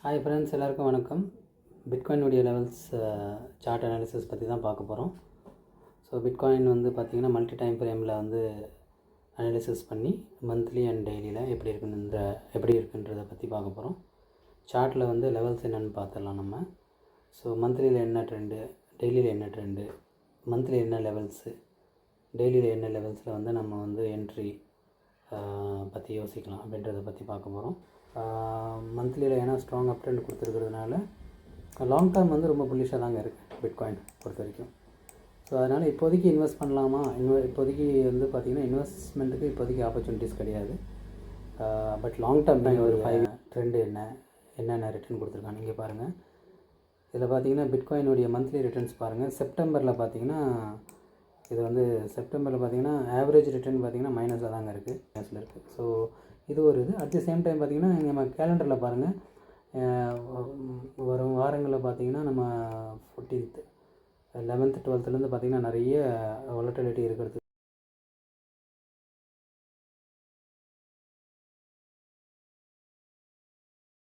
Hi friends, எல்லாருக்கும் வணக்கம். பிட்காயினுடைய levels chart analysis பற்றி தான் பார்க்க போகிறோம். ஸோ பிட்காயின் வந்து பார்த்திங்கன்னா மல்டி டைம் ஃப்ரேமில் வந்து அனாலிசிஸ் பண்ணி மந்த்லி அண்ட் டெய்லியில் எப்படி இருக்குன்றதை பற்றி பார்க்க போகிறோம். சார்ட்டில் வந்து லெவல்ஸ் என்னென்னு பார்த்துடலாம் நம்ம. ஸோ மந்த்லியில் என்ன ட்ரெண்டு, டெய்லியில் என்ன ட்ரெண்டு, மந்த்லி என்ன லெவல்ஸு, டெய்லியில் என்ன லெவல்ஸில் வந்து நம்ம வந்து என்ட்ரி பற்றி யோசிக்கலாம் அப்படின்றத பற்றி பார்க்க போகிறோம். மந்த்லியில் ஏன்னா ஸ்ட்ராங் அப் ட்ரெண்ட் கொடுத்துருக்கிறதுனால லாங் டேர்ம் வந்து ரொம்ப புல்லிஷாக தாங்க இருக்குது பிட்காயின் பொறுத்த வரைக்கும். ஸோ அதனால் இப்போதைக்கு இன்வெஸ்ட் பண்ணலாமா? இப்போதைக்கு வந்து பார்த்திங்கன்னா இன்வெஸ்ட்மெண்ட்டுக்கு இப்போதைக்கு ஆப்பர்ச்சுனிட்டிஸ் கிடையாது. பட் லாங் டேர்ம் தான் ஒரு 5 ட்ரெண்டு என்னென்ன ரிட்டர்ன் கொடுத்துருக்காங்க இங்கே பாருங்கள். இதில் பார்த்திங்கன்னா பிட்காயினுடைய மந்த்லி ரிட்டர்ன்ஸ் பாருங்கள். செப்டம்பரில் பார்த்திங்கன்னா இது வந்து செப்டம்பரில் பார்த்திங்கன்னா ஆவரேஜ் ரிட்டர்ன் பார்த்திங்கன்னா மைனஸில் தாங்க இருக்குது, மைனஸில் இருக்குது. ஸோ இது ஒரு இது. அட் தி சேம் டைம் பார்த்திங்கன்னா நம்ம கேலண்டரில் பாருங்கள், வரும் வாரங்களில் பார்த்திங்கன்னா நம்ம 14th 11th 12th பார்த்திங்கன்னா நிறைய வாலட்டிலிட்டி இருக்கிறது.